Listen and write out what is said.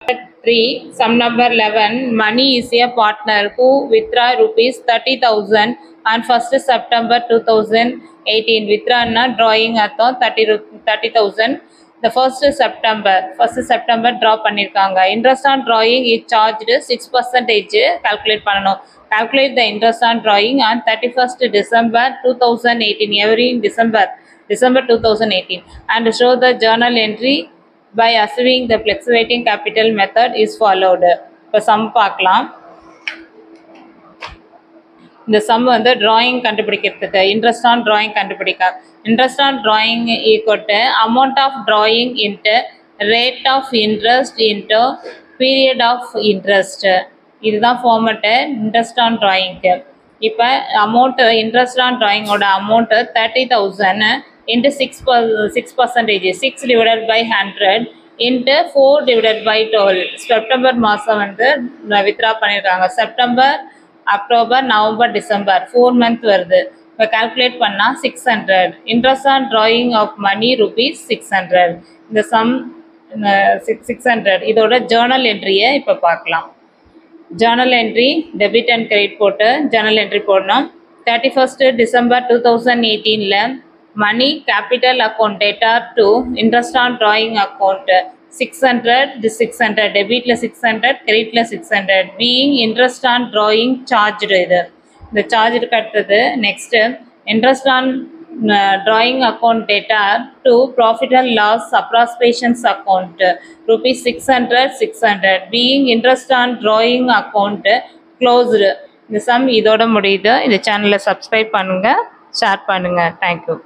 3. Sum number 11. Money is a partner who withdraw rupees 30,000 on 1st September 2018. Withdraw na drawing அர்த்தம் 30,000. The 1st September draw பண்ணிருக்காங்க. Interest on drawing is charged 6% calculate பண்ணணும். Calculate the interest on drawing on 31st December 2018. Every December 2018 and show the journal entry by assuming the fluctuating capital method is followed. இப்போ some பார்க்கலாம். இந்த some வந்து drawing கண்டுபிடிக்கிறதுக்கு interest on drawing கண்டுபிடிக்க interest on drawing equal to amount of drawing into rate of interest into period of interest. இதுதான் format interest on drawingக்கு. இப்போ amount interest on drawingோட amount 30,000 into 6%, 6 divided by 100 into 4 divided by 12. September மாதம் வந்து withdraw பண்ணியிருக்காங்க. September, October, November, December 4 month வருது. இப்போ calculate பண்ணால் 600. Interest on drawing of money rupees 600. இந்த சம் 600. இதோட ஜேர்னல் என்ட்ரியை இப்போ பார்க்கலாம். Journal entry debit and credit போட்டு ஜேர்னல் என்ட்ரி போடணும். 31st December 2018ல money capital account data to interest on drawing account 600. this 600 டெபிட்ல 600 கிரெடிட்ல 600 being interest on drawing charged. இது இந்த சார்ஜுக்கு அடுத்தது next interest on drawing account data to profit and loss appropriations account rupees 600 being interest on drawing account closed. இந்த sum இதோட முடியுது. இந்த சேனலை சப்ஸ்கிரைப் பண்ணுங்கள், ஷேர் பண்ணுங்கள். தேங்க்யூ.